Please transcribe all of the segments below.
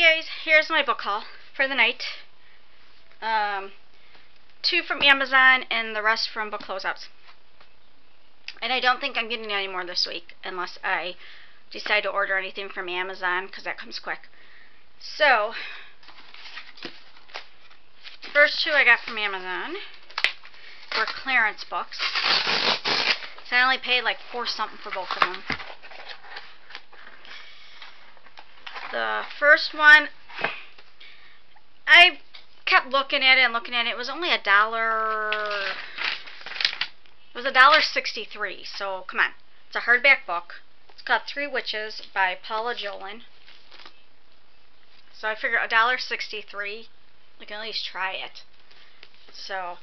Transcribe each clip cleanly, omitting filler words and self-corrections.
guys, here's my book haul for the night. 2 from Amazon and the rest from book closeouts. And I don't think I'm getting any more this week unless I decide to order anything from Amazon, because that comes quick. So, first 2 I got from Amazon were clearance books. So I only paid like $4 something for both of them. The first one, I kept looking at it and looking at it. It was only $1. It was $1.63. So come on, it's a hardback book. It's called 3 Witches by Paula Jolin. So I figured $1.63. I can at least try it. So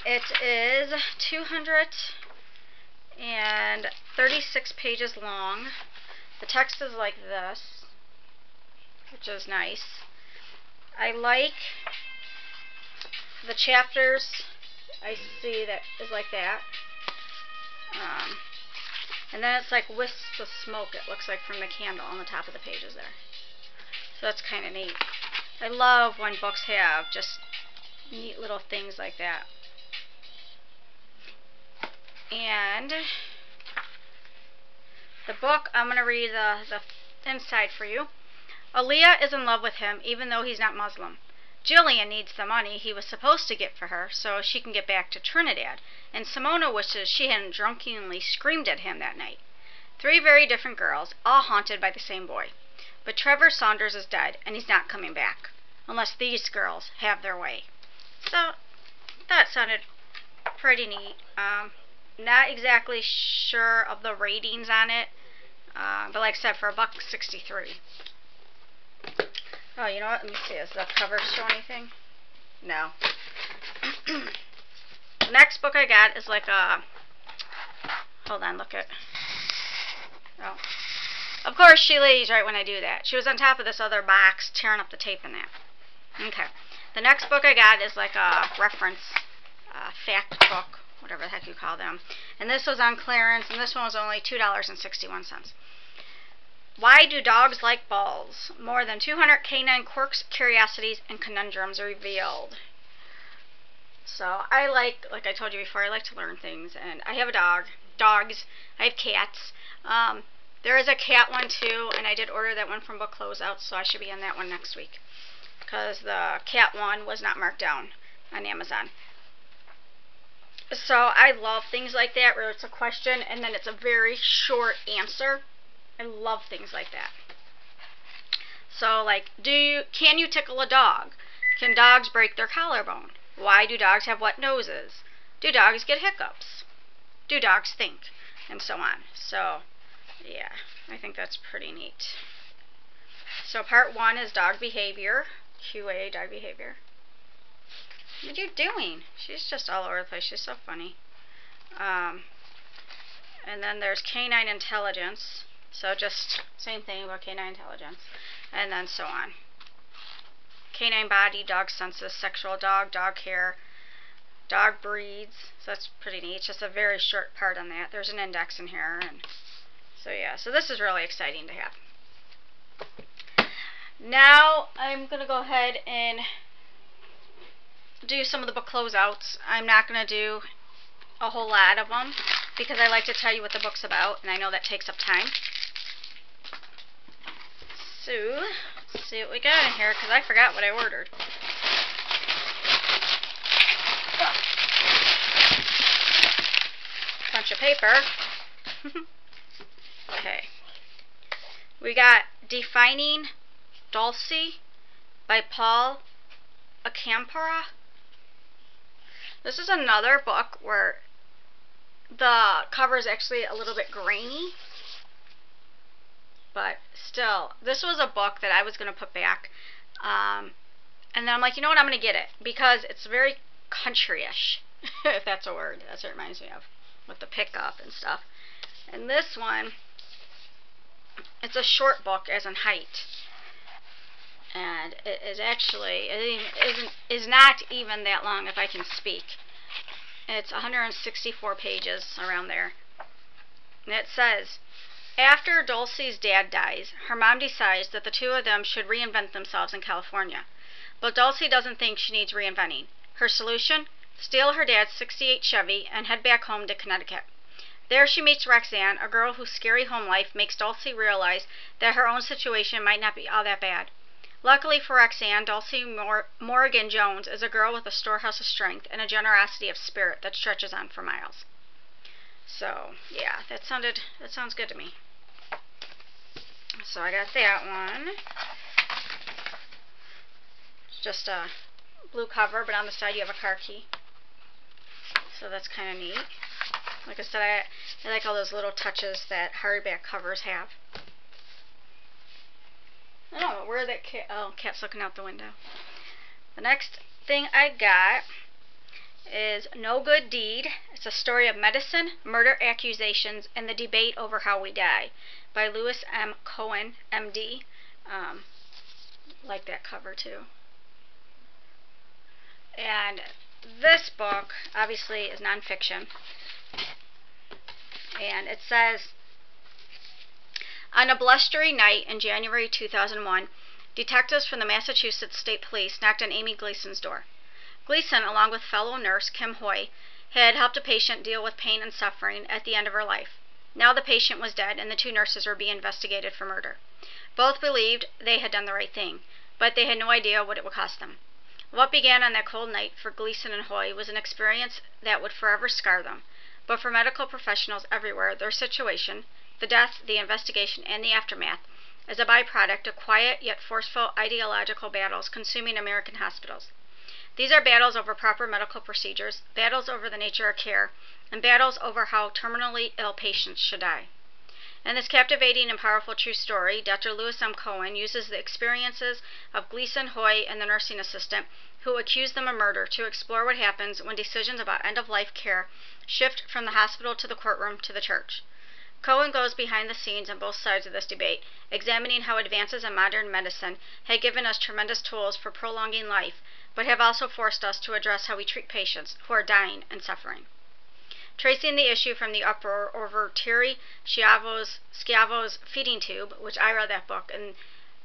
it is 236 pages long. The text is like this, which is nice. I like the chapters. I see that is like that. And then it's like wisps of smoke, it looks like, from the candle on the top of the pages there. So that's kind of neat. I love when books have just neat little things like that. And the book, I'm going to read the inside for you. Aaliyah is in love with him, even though he's not Muslim. Jillian needs the money he was supposed to get for her so she can get back to Trinidad, and Simona wishes she hadn't drunkenly screamed at him that night. 3 very different girls, all haunted by the same boy. But Trevor Saunders is dead, and he's not coming back, unless these girls have their way. So, that sounded pretty neat. Not exactly sure of the ratings on it, but like I said, for $1.63. Oh, you know what? Let me see. Does the cover show anything? No. The next book I got is like a... Hold on, look at... Oh. Of course, she leaves right when I do that. She was on top of this other box, tearing up the tape in that. Okay. The next book I got is like a reference, fact book, whatever the heck you call them. And this was on clearance, and this one was only $2.61. Why do dogs like balls? More than 200 canine quirks, curiosities, and conundrums revealed. So I like I told you before, I like to learn things, and I have a dog. Dogs. I have cats. There is a cat one too, and I did order that one from book closeouts, so I should be on that one next week, because the cat one was not marked down on Amazon. So I love things like that, where it's a question and then it's a very short answer. I love things like that. So, like, can you tickle a dog? Can dogs break their collarbone? Why do dogs have wet noses? Do dogs get hiccups? Do dogs think? And so on. So, yeah, I think that's pretty neat. So, part 1 is dog behavior. QA, dog behavior. What are you doing? She's just all over the place. She's so funny. And then there's canine intelligence. So just same thing about canine intelligence. And then so on. Canine body, dog senses, sexual dog, dog hair, dog breeds. So that's pretty neat. Just a very short part on that. There's an index in here. And so yeah, so this is really exciting to have. Now I'm going to go ahead and do some of the book closeouts. I'm not going to do a whole lot of them because I like to tell you what the book's about, and I know that takes up time. So, let's see what we got in here, because I forgot what I ordered. Bunch of paper. Okay. We got Defining Dulcie by Paul Acampora. This is another book where the cover is actually a little bit grainy. But still, this was a book that I was going to put back. And then I'm like, you know what, I'm going to get it. Because it's very country-ish, if that's a word. That's what it reminds me of, with the pickup and stuff. And this one, it's a short book as in height. And it is actually, is not even that long, if I can speak. It's 164 pages, around there. And it says, After Dulcie's dad dies, her mom decides that the two of them should reinvent themselves in California. But Dulcie doesn't think she needs reinventing. Her solution? Steal her dad's '68 Chevy and head back home to Connecticut. There she meets Roxanne, a girl whose scary home life makes Dulcie realize that her own situation might not be all that bad. Luckily for Roxanne, Dulcie Morgan Jones is a girl with a storehouse of strength and a generosity of spirit that stretches on for miles. So, yeah, that sounds good to me. So I got that one. It's just a blue cover, but on the side you have a car key. So that's kind of neat. Like I said, I like all those little touches that hardback covers have. I don't know where that cat... Oh, cat's looking out the window. The next thing I got is No Good Deed. It's a story of medicine, murder accusations, and the debate over how we die, by Lewis M. Cohen, MD. Like that cover too. And this book, obviously, is nonfiction. And it says, on a blustery night in January 2001, detectives from the Massachusetts State Police knocked on Amy Gleason's door. Gleason, along with fellow nurse Kim Hoy, had helped a patient deal with pain and suffering at the end of her life. Now the patient was dead and the two nurses were being investigated for murder. Both believed they had done the right thing, but they had no idea what it would cost them. What began on that cold night for Gleason and Hoy was an experience that would forever scar them. But for medical professionals everywhere, their situation, the death, the investigation, and the aftermath, is a byproduct of quiet yet forceful ideological battles consuming American hospitals. These are battles over proper medical procedures, battles over the nature of care, and battles over how terminally ill patients should die. In this captivating and powerful true story, Dr. Lewis M. Cohen uses the experiences of Gleason, Hoy, and the nursing assistant who accused them of murder to explore what happens when decisions about end-of-life care shift from the hospital to the courtroom to the church. Cohen goes behind the scenes on both sides of this debate, examining how advances in modern medicine have given us tremendous tools for prolonging life, but have also forced us to address how we treat patients who are dying and suffering. Tracing the issue from the uproar over Terry Schiavo's feeding tube, which I read that book, and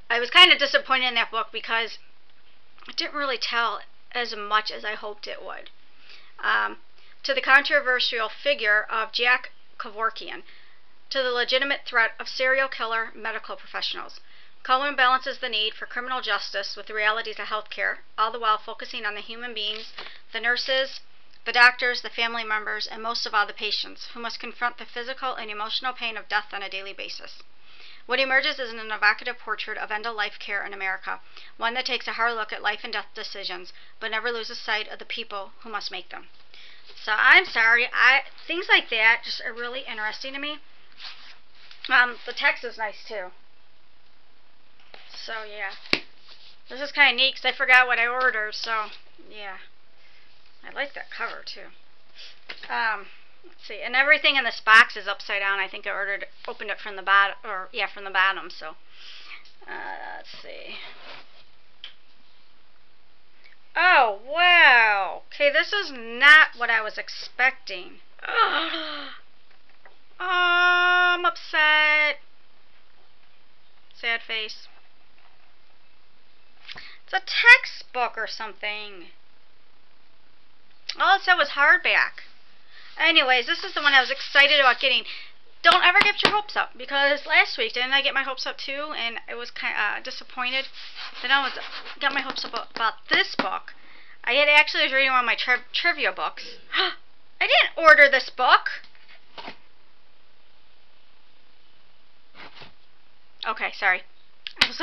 I was kind of disappointed in that book because it didn't really tell as much as I hoped it would. To the controversial figure of Jack Kevorkian, to the legitimate threat of serial killer medical professionals. Cohen balances the need for criminal justice with the realities of healthcare, all the while focusing on the human beings, the nurses, the doctors, the family members, and most of all the patients, who must confront the physical and emotional pain of death on a daily basis. What emerges is an evocative portrait of end-of-life care in America, one that takes a hard look at life and death decisions, but never loses sight of the people who must make them. So I'm sorry, things like that just are really interesting to me. The text is nice too. So yeah, this is kind of neat because I forgot what I ordered. So yeah, I like that cover too. Let's see, and everything in this box is upside down. I think I opened it from the bottom, from the bottom. So let's see. Oh wow. Okay, this is not what I was expecting. I'm upset. Sad face. It's a textbook or something. All it said was hardback. Anyways, this is the one I was excited about getting. Don't ever get your hopes up, because last week didn't I get my hopes up too, and I was kind of disappointed. Then I got my hopes up about this book. I was reading one of my trivia books. I didn't order this book. Okay, sorry. I was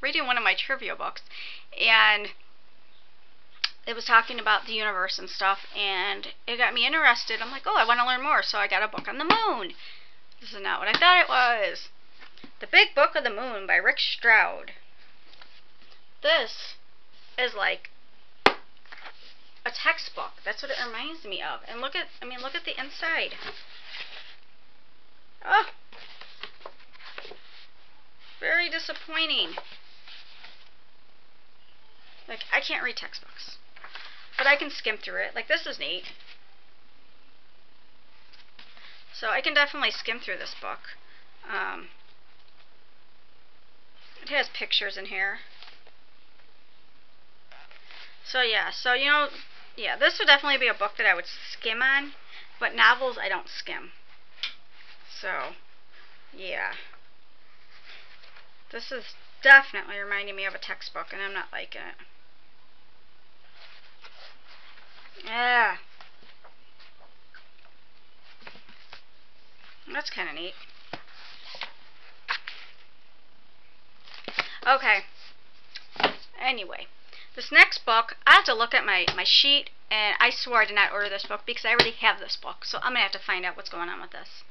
reading one of my trivia books, and it was talking about the universe and stuff, and it got me interested. I'm like, oh, I want to learn more, so I got a book on the moon. This is not what I thought it was. The Big Book of the Moon by Rick Stroud. This is like a textbook. That's what it reminds me of. And look at the inside. Oh, very disappointing. Like, I can't read textbooks, but I can skim through it. Like, this is neat. So I can definitely skim through this book. It has pictures in here. So yeah, so you know, yeah, this would definitely be a book that I would skim on, but novels I don't skim. So, yeah. This is definitely reminding me of a textbook, and I'm not liking it. Yeah. That's kind of neat. Okay. Anyway, this next book, I have to look at my sheet, and I swore I did not order this book because I already have this book, so I'm going to have to find out what's going on with this.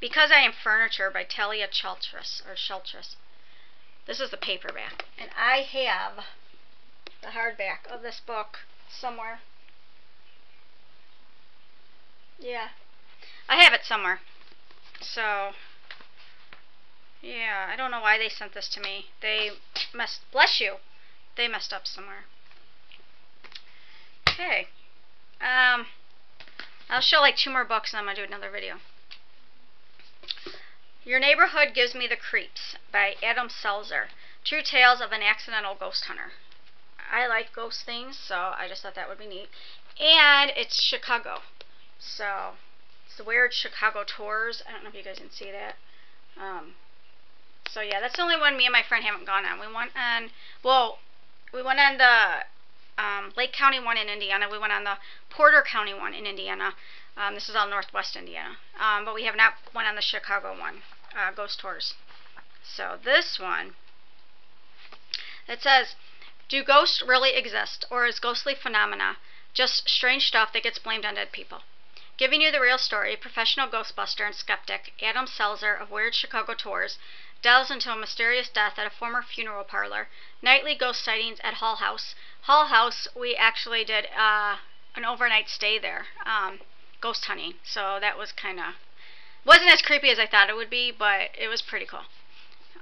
Because I Am Furniture by Talia Sheltress. This is the paperback, and I have the hardback of this book somewhere. Yeah, I have it somewhere. So, yeah, I don't know why they sent this to me. They must, bless you, they messed up somewhere. Okay, I'll show like 2 more books and I'm going to do another video. Your Neighborhood Gives Me the Creeps by Adam Selzer. True Tales of an Accidental Ghost Hunter. I like ghost things, so I just thought that would be neat. And it's Chicago. So, it's the Weird Chicago Tours. I don't know if you guys can see that. So yeah, that's the only one me and my friend haven't gone on. We went on, well, we went on the Lake County one in Indiana. We went on the Porter County one in Indiana. This is all northwest Indiana. But we have not went on the Chicago one, Ghost Tours. So this one, it says, do ghosts really exist, or is ghostly phenomena just strange stuff that gets blamed on dead people? Giving you the real story, professional ghostbuster and skeptic Adam Selzer of Weird Chicago Tours delves into a mysterious death at a former funeral parlor, nightly ghost sightings at Hull House. Hull House, we actually did an overnight stay there, ghost hunting, so that was kind of, wasn't as creepy as I thought it would be, but it was pretty cool.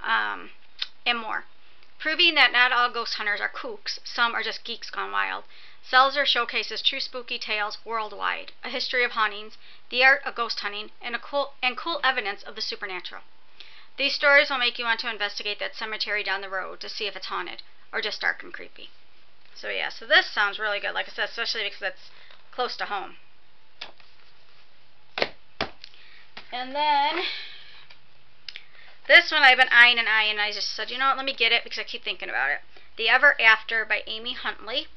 And more. Proving that not all ghost hunters are kooks, some are just geeks gone wild. Selzer showcases true spooky tales worldwide, a history of hauntings, the art of ghost hunting, and cool evidence of the supernatural. These stories will make you want to investigate that cemetery down the road to see if it's haunted, or just dark and creepy. So yeah, so this sounds really good, like I said, especially because it's close to home. And then, this one I've been eyeing, and I just said, you know what, let me get it because I keep thinking about it. The Ever After by Amy Huntley.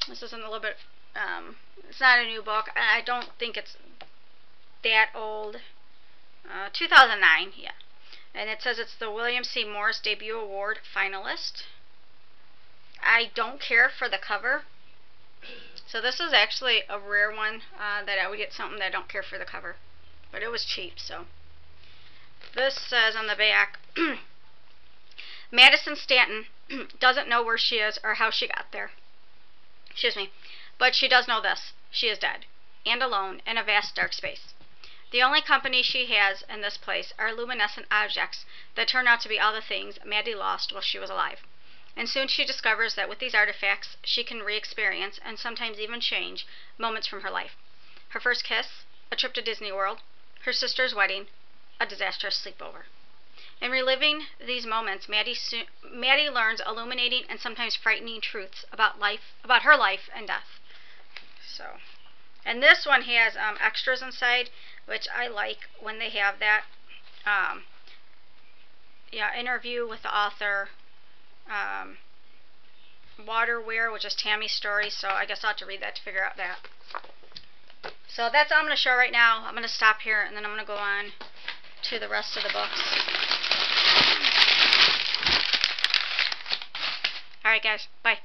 This is a little bit, it's not a new book. I don't think it's that old. 2009, yeah. And it says it's the William C. Morris Debut Award finalist. I don't care for the cover. So this is actually a rare one that I would get something that I don't care for the cover. But it was cheap, so. This says on the back, Madison Stanton doesn't know where she is or how she got there. Excuse me. But she does know this. She is dead. And alone in a vast dark space. The only company she has in this place are luminescent objects that turn out to be all the things Maddie lost while she was alive. And soon she discovers that with these artifacts, she can re-experience, and sometimes even change, moments from her life. Her first kiss, a trip to Disney World, her sister's wedding, a disastrous sleepover. In reliving these moments, Maddie learns illuminating and sometimes frightening truths about her life and death. So, and this one has extras inside, which I like when they have that. Yeah, interview with the author. Waterware, which is Tammy's story, so I guess I'll have to read that to figure out that. So that's all I'm going to show right now. I'm going to stop here, and then I'm going to go on to the rest of the books. Alright guys, bye.